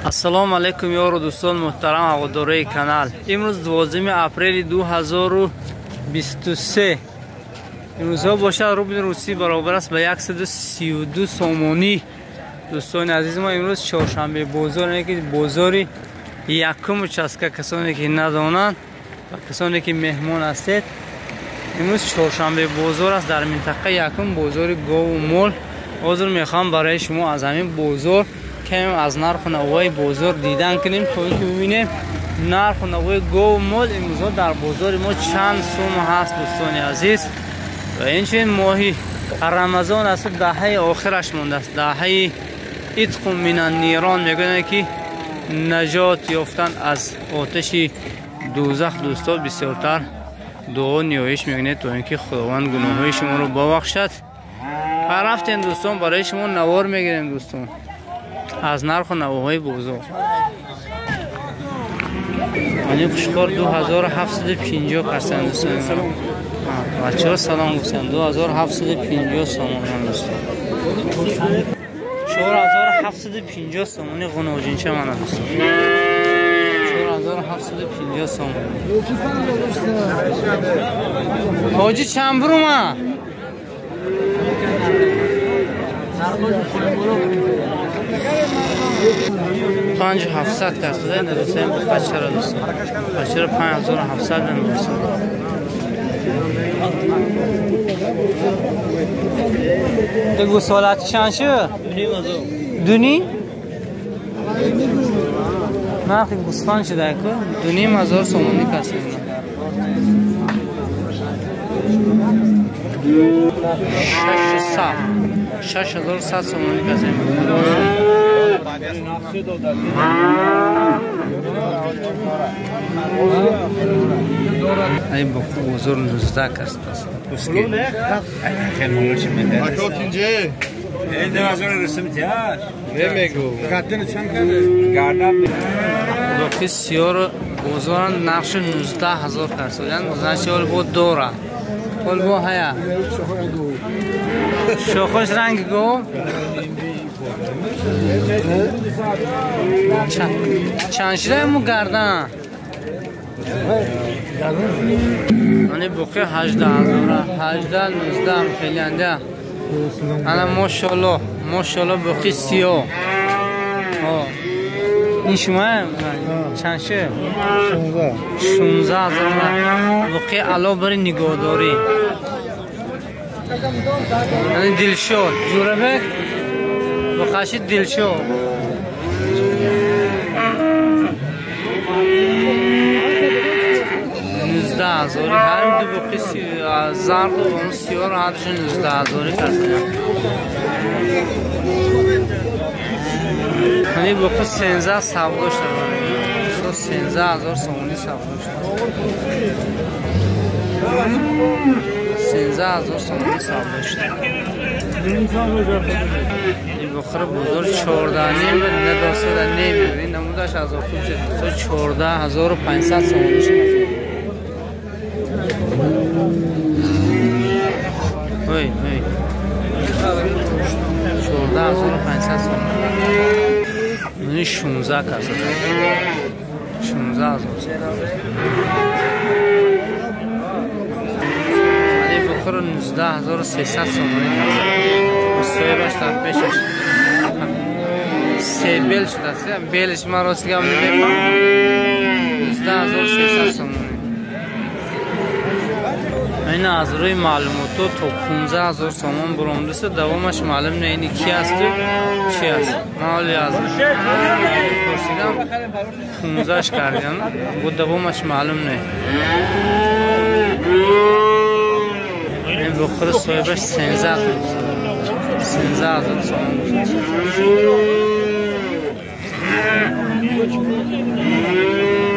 ассалому алайкум ёру дӯстон муҳтарам ҳаводорои канал. имрӯз 12 апрели 2023 имрӯзҳо бошад рубли русӣ баробар аст ба 132 сомонӣ. дӯстони азиз мо имрӯз чоршанбе бозор ки бозори якум участка касоне ки надонанд ва касоне ки меҳмон ҳастед имрӯз чоршанбе бозор аст дар минтақа якум бозори гову мол. ҳозир мехоҳам барои шумо аз ҳамин бозор кем аз нарху навои бозор дидан кунем то ки бибинем нарху навои гову мол имрӯзҳо дар бозори мо чанд сум ҳаст. дӯстони азиз ва инчунин моҳи рамазон аст, даҳаи охираш мондааст, даҳаи итқу минан нирон мегӯянд ки наҷот ёфтан аз оташи дӯзах. дӯстон бисёртар дуо ниёиш мекунед то ин ки худованд гуноҳҳои шуморо бабахшад. рафтем дӯстон барои шумо навор мегирем дӯстон аз нарху навоҳои бозор. ани хушхор 2750 кастан дӯстон. бачаҳо салом гуфтанд 2750 сомон дӯстон. 4750 сомони ғуноҷинча мана дӯстон. 4750 сомон. ҳоҷи чанд бурума? 5700 кастуда надӯстаем ба қачара дӯстон. қачара 5700 надӯстон. дегу солати чанд шу? дуни? нархи гӯсфанд шуда ку 2500 сомонӣ кастем. 6100 сомонӣ кастем. ай бо бозор 19 каст аст. Пуски. Хел молош менде. Акотинҷе. Эйде бозор русмтияш. Немегу. Гарден чанд карде? Гарден. Бо сиёр бозор нақш 19000 каст. Яъни значол бо дора. Пол бо ҳая. Шохош ранги го. чанд шуда ему гардан? ани боқи 18000 18 мехелянда. ана мошалло боқи сиё. ин шума чанд шу? 16000 боқи ало бари нигоҳдорӣ. ани дилшод ҷурабек бақаши дилшод 19000 ҳарин ду боқи зарду он сиёр ҳадшон 19000 кастам. ани боқи 13 савдо шуда. 13000 сомонӣ савдо шуда. 13000 сомонӣ савдо шуда. бохира бозор 14 надостада немеёбӣ намудаш аз охуб шуд. 14500 сомонӣ шуда. ой 14500 сомон. мини 16 каст. 16000 сомон. али бохира 19300 сомонӣ каст. соебаш дар пешаш се бел шудааст. белиш ман ростигам намефаҳмам. 19300 сомонӣ. ин аз рӯи маълумото то 15000 сомон буромдааст. давомаш маълум не ин ки асту чи аст. ман ҳоли аз пурсидам 15 кардам бо давомаш маълум не. ин бохира соебаш 13000 сомон.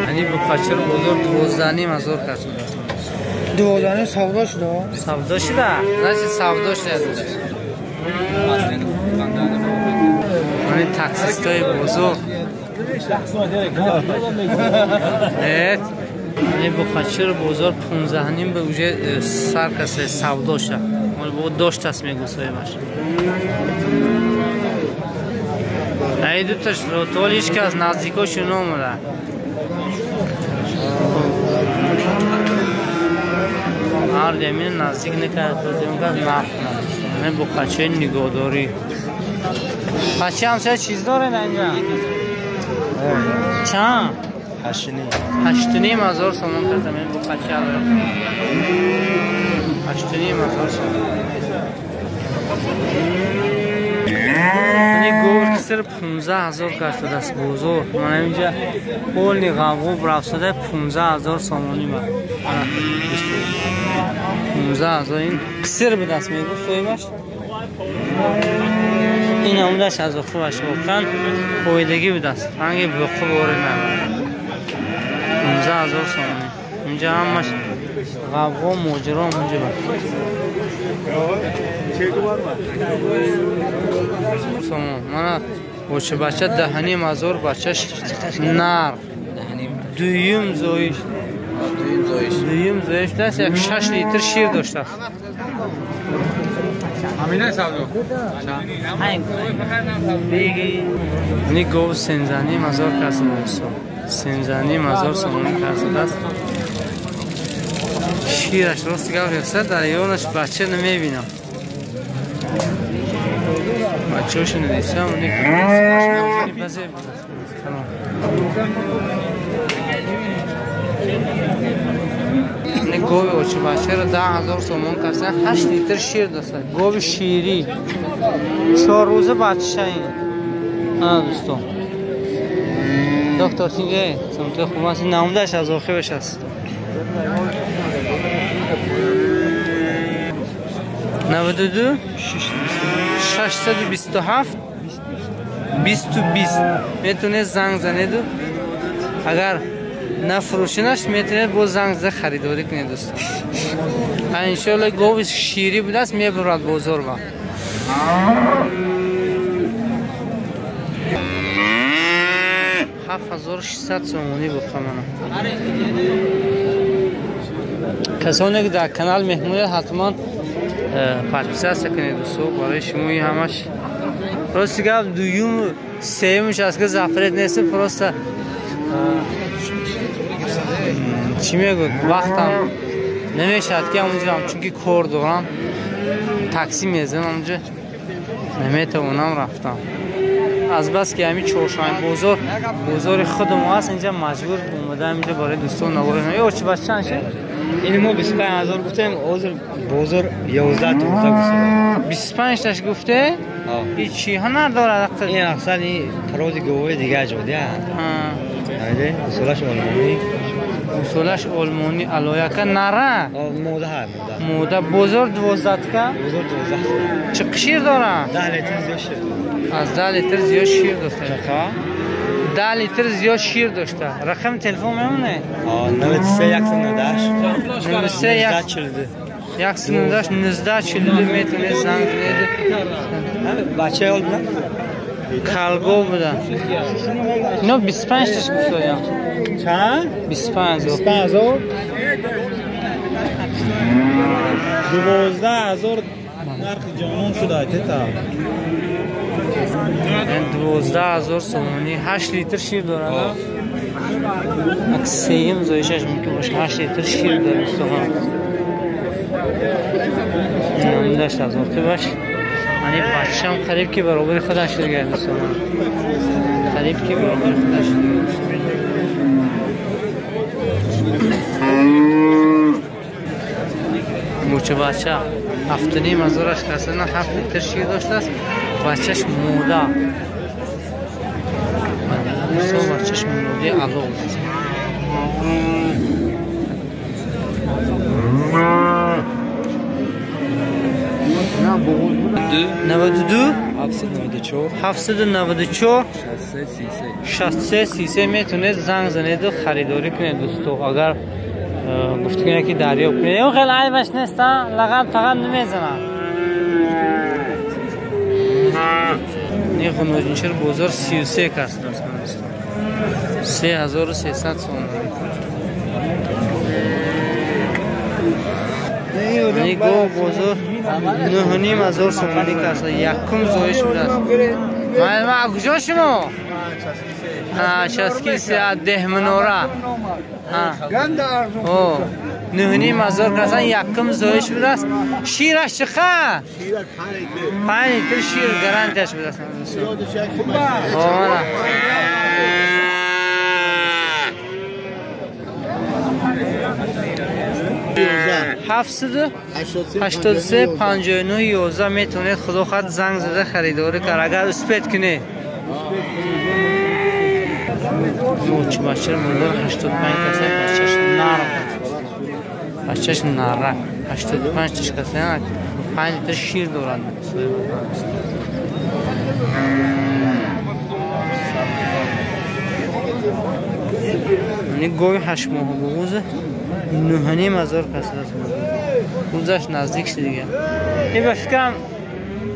ани бо қачар бозор 12500 каст. 12 савдо шуда? Савдо шуда? Значит савдо шуда. ани таксистои бозор. ани бо қачар бозор 15 ба уже сар каста савдо шуда. мол бо доштаст мегӯсоемаш. ای دو تاش رو طول هیچ که از نزدیکاشون ناموده هر دیمین نزدیک نکرد تو دیمون که نفت نمید من با قچه نگاه داری قچه هم چه چیز داره اینجا؟ چند؟ 8,500 سومون کردم من با قچه دارم 8,500 سومون گوشت صرف 15,000 کرده است بزرگ من اینجا کلی غمغوب رفته 15,000 سامانی من 15,000 این قصر به دست میگو سویمش این همونش از خوبش واقعا خویدگی به دست رنگی به خوب وارد نمید 15,000 سامانی اینجا همش غمغوب ماجرا اونجا من بچه بچه 10,500 بچهش نر دویم زویش دست یک 6 لیتر شیر داشته است همینه سازو اینی گو 13,500 کسب است 13,500 سومانی کسب است شیرش راست گفت در یونش بچه نمیبینم بچه‌هاش ندیسم نه گوی اوچه بچه را 10,000 سومون کرده 8 لیتر شیر داشته گوی شیری 4 روزه بچه این دوستان دکتر تینگه سمت خوب است نمودش از آخرش است 92 627 20 میتونه زنگ زنید اگر نفروشنش میتونید با زنگ زد خریداری کنید دوست انشالله گوش شیری بود است میبرد بزرگ 7,600 سومانی بخمانم کسانی که در کانال مهمونی حتما پادپیسه کنید دوستو برای شما این همش پرستی که دویم سیمش از که زفرت نیست پرسته چی میگود وقتم نمیشد که اونجا چون که کار دارم تاکسی میزنم اونجا نمیتونم رفتم از بس که همین چهارشنبه بازار خودم هست اینجا مجبور اومدم اینجا برای دوستان نوارم یا چی باشه چند شه این ما 25,000 گفتیم بازار 11 گفتیم 25 تاش گفته هیچی ها نداره این اصلا این تراز گوه دیگه جوده هایده اصولش آلمانی علایکه نره موده ها موده بزرگ 12 که بزرگ 12 چه شیر داره 10 لیتر زیاد شیر از 10 لیتر زیاد شیر داشته 10 لیتر زیاد شیر داشته رقم تلفن میمونه 93 119 1942 میتونه زنگ بزنید بچه اول بودن کالگو بودن اینو 25 تاش گفتم چند 25,000 12,000 نرخ جانون شده تا 12,000 سومانی 8 لیتر شیر داره اکسیم زایشش میتونه باشه 8 لیتر شیر داره سومن نمیداشت از وقتی باش من این بچه هم قریب که برابر خودش شده گرده سومن قریب که برابر خودش شده موچه بچه 7,500 کسه نه 7 لیتر شیر داشته است بچهش موده بچهش موده علاق نه بغول بوده 92 794 63 میتونه زنگ زنید و خریداری کنید دوستو اگر گفته کنه که دریاب کنید اون خیلی عیبش نیست لقب فقط نمیزنم این خونوجینشر بازار 33 کسب است 3,300 سومانی این گو بازار 9,500 سومانی کسب یکم زایش بوده است ما کجا شما؟ چسکی سه ده منوره نهنی مزار کسان یکم زویش بدست شیرش چقدر؟ 5 لیتر شیر گرانتش بدست $783 59 11 میتونید خدا خود زنگ زده خریداری کار اگر اسپیت کنه موچ بچه مدار 85 کسی بچهش نرم بچهش نرم 85 تش کسی 5 لیتر شیر دارند این گوی 8 ماه بغوزه نهانی مزار کسی دست بغوزش نزدیک شد دیگه این به فکرم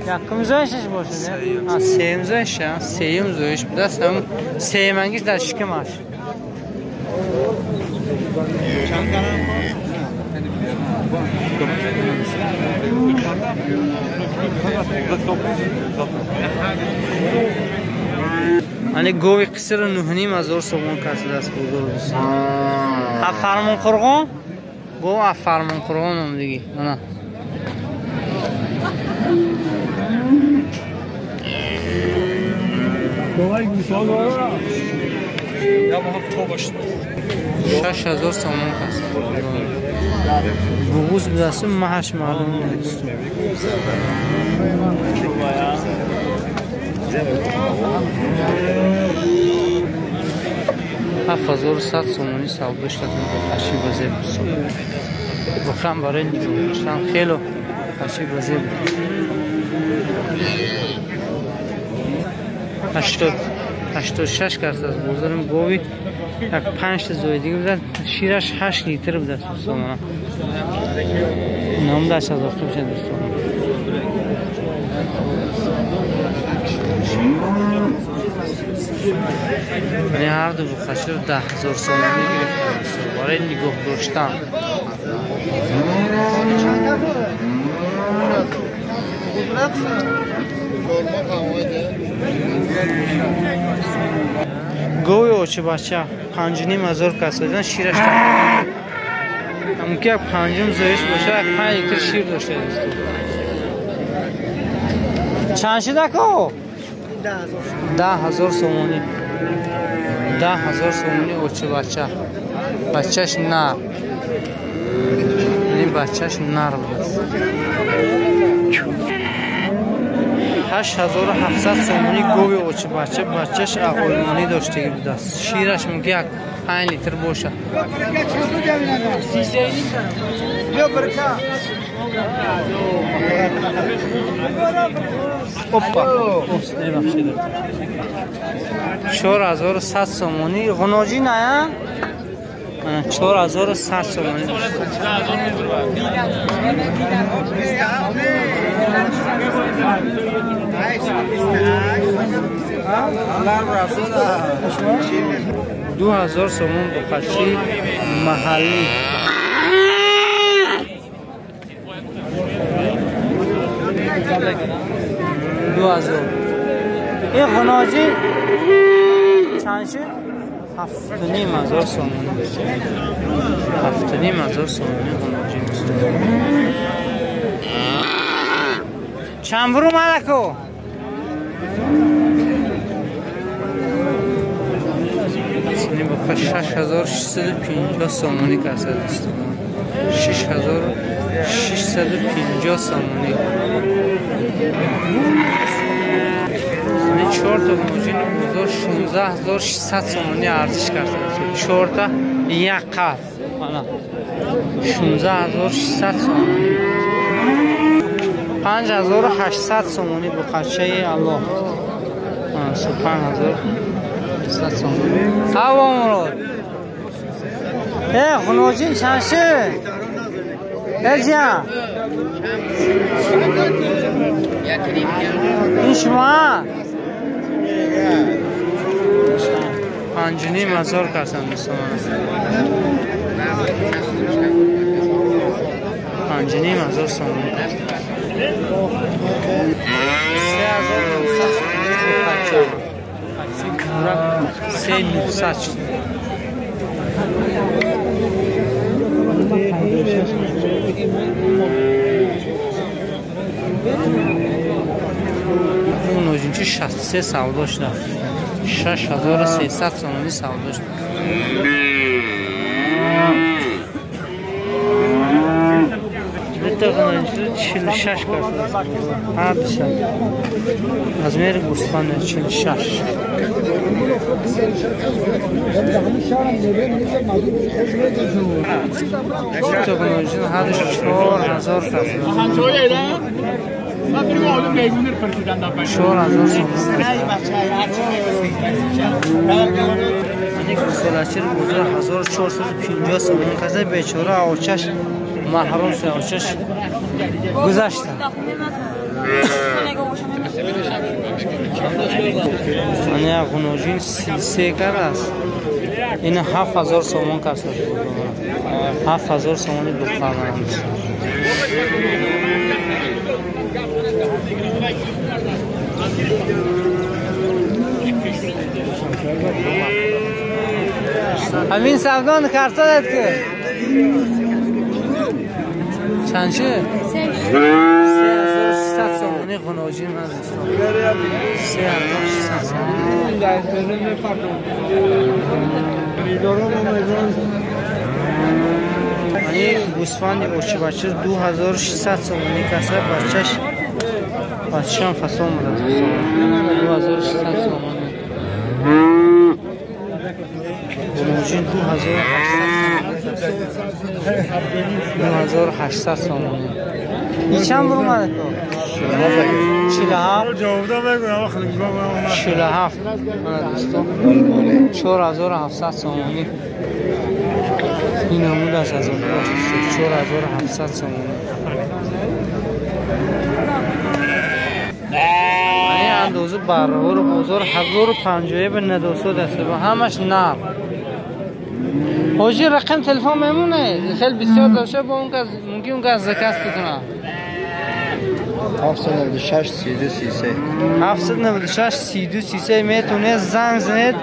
یکم زویشش باشه سیم زویش سیم زویش بدست همون سیمنگیش در شکمش hani govi qisir nuhni mazor so'mon kasidas buzuruz. Afarmon qurg'on. Go afarmon qurg'on nomdagi. Mana. Davay gusol bora. Ya bu to bosh. 6000 so'mon kas. Bug'uz bilasin mahash ma'lum نیست. $7,100 سومونی سوداش دادم با خشی بازه بود بخرم برای نیستم خیلی خشی بازه بود 86 کرد از بزرم گوی یک 5 زوی دیگه بودن شیرش 8 لیتر بودن سومانا نام داشت از افتو بشه دوستان یعنی هر دو بخشی رو 10,000 سومانی گرفتم برای نگاه داشتم گوی اوچه بچه 5,500 کسا دیدن شیرش دارم همون که 5 زویش باشه 5 لیتر شیر داشته دستو چند شده که؟ 10,000 سومانی 10,000 سومانی اوچه بچهش نر این بچهش نر بود 8,700 سومانی گوی اوچه بچهش آلمانی داشته بود است شیرش میگه 5 لیتر باشه اوپا 4,100 سومانی غناجی نه 4,100 سومانی $2,000 سومون بخشی محلی این غناجی چند شد؟ 7,500 سومانی 7,500 سومانی غناجی است چند برو ملکو این بخش 6,650 سومانی کسر است 6,650 سومانی این 4 تا موجین بزرگ 16,600 سومانی ارزش کرده 4 تا یک قرض 16,600 سومانی 5,800 سومانی بخشه الله 5,800 سومانی هوا مراد خنوجین چند شه ارجع این شما 5,500 کسان دوستان 5,500 سومانی اون اوجینچی 63 سوداش داشت 6300 سومانی سوداش بتقنن 46 کرد عادش از میر گوسفند 46 تکنولوژی هرش 4000 تا شور هزار این گوسفندچی بزرگ 1450 سومانی کسی بیچاره آوچش محروم شد آوچش گذشته این اغنوژین 33 کرد است این 7000 سومان کرد 7000 سومانی دختر است همین سودان کرده که چند چه؟ 3600 سومانی خناجین من دستم 3600 سومانی در داره میفردم این گوسفند اوچی بچه 2600 سومانی کسه بچه هم فصل مدد 2600 سومانی خناجین 2800 سومانی این چند برو مده تو؟ 47 47 دوستان 4700 سومانی این نمودش از اون 4700 سومانی این اندازه برابر بزرگ 1050 به ندوسو دسته با همش نر حاجی رقم تلفن میمونه خیلی بسیار داشته با اون که ممکن اون که از زکست بکنه 796 32 33 796 32 33 میتونه زنگ زنید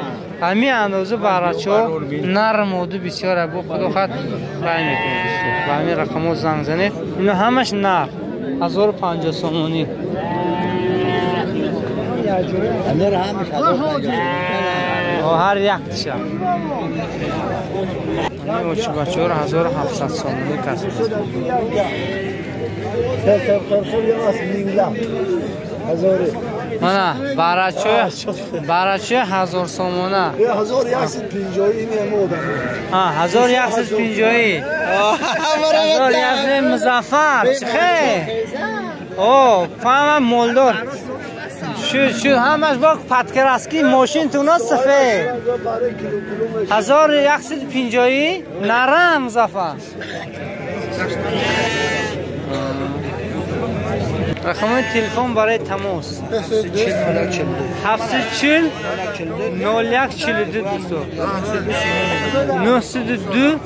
همین اندازه براتشو نرم و بسیار با خدا خط رای میکنه و همین رقمو زنگ زنید اینا همش نر 1050 سومانی هر یک تشا این اوچ بچه ها 1700 سومانی کسب نه برچه 1000 سومانه 1150 این ها 1150 1100 مظفر چخه او فهمم مولدور شو همش با پتکراسکی ماشین تو سفید 1150 نرم مظفر رقم تلفن برای تماس 740 0142 دوستان 902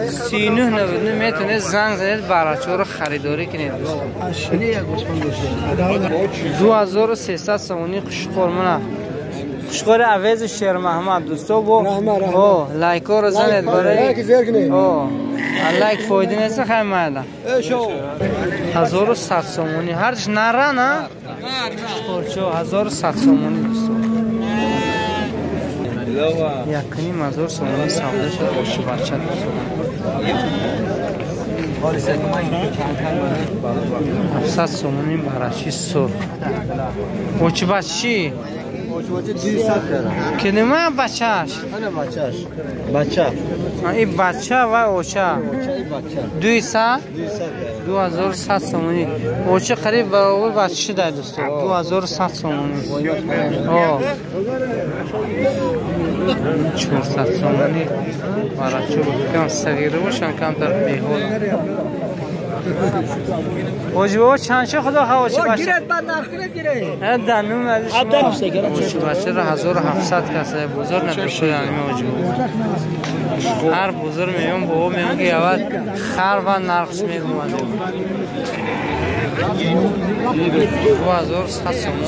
3999 میتونه زنگ زنید براتشو رو خریداری کنید دوستان 2300 سومانی خوشخورمونه خوشخور عوض شیر محمد دوستان با لایک رو زنید برای لایک فایده نیست خیلی مایده 1100 سومانی هرچ نره نه؟ نه 1100 سومانی دوستان یکنیم 1000 سومانی سوده شد باشی بچه دوستان 700 سومانی براشی سر اوچی بچی؟ کدومه بچهش؟ بچه این بچه و اوچه 200 2100 سومانی اوچه قریب برابر بچه ده دوستان 2100 سومانی 400 سومانی برای چوب کم صغیره باشن کم تر بیهول اوجو چند خدا هوا چه باشه گیرت بعد نرخ گیره دنوم ازش اوجو باشه را 1700 کسه بزرگ نبشه یعنی اوجو هر بزرگ میون با میون که اول خر و نرخش میگم 2100 سومون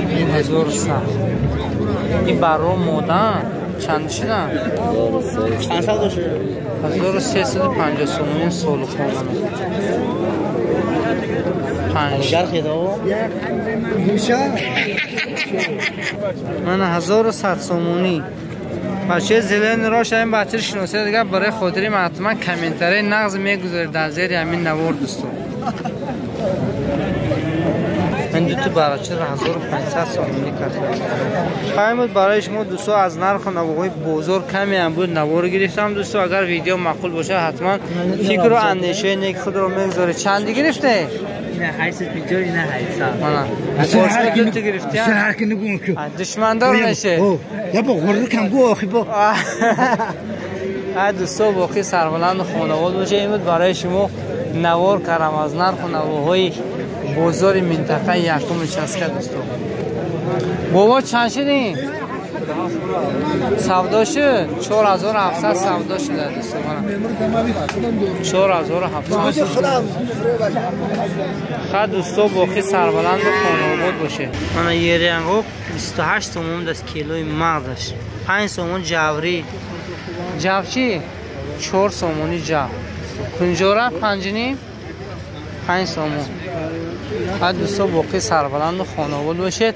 این 1100 این برای مادن چند شدن؟ چند سال داشته؟ 1350 سومون این سال خواهدن گر خیده ها؟ من 1100 سومونی بچه زلن راش این بچه شناسه دیگه برای خاطری من حتما کامنتری نغز میگذارید در زیر همین نوار دوستان. من دو تا براچه را 1500 سومونی کردم. خواهیم بود برای شما دوستان از نرخ نوارهای بزرگ کمی هم بود نوار گرفتم دوستان. اگر ویدیو معقول باشه حتما فکر و اندیشه نیک خود رو میگذارید. چندی گرفته؟ اینه 850 اینه 800 باشه دو تا گرفتی ها؟ دشمن دار نشه یا با غرور کم گو آخی با دوستا باقی سربلند خانواد باشه. این بود برای شما نوار کردم از نرخ و نوارهای بازار منطقه یکم چسکه دوستا. بابا چند شدین؟ سودا شد 4700 سودا شده دوستا. 4700 خد دوستا باقی سربلند و خانواد باشه. من یه رنگو 28 سومون دست کیلوی مغزش 5 سومون جوری جو چی؟ 4 سومونی جو کنجوره 5 سومون. خد دوستا باقی سربلند و خانواد باشید.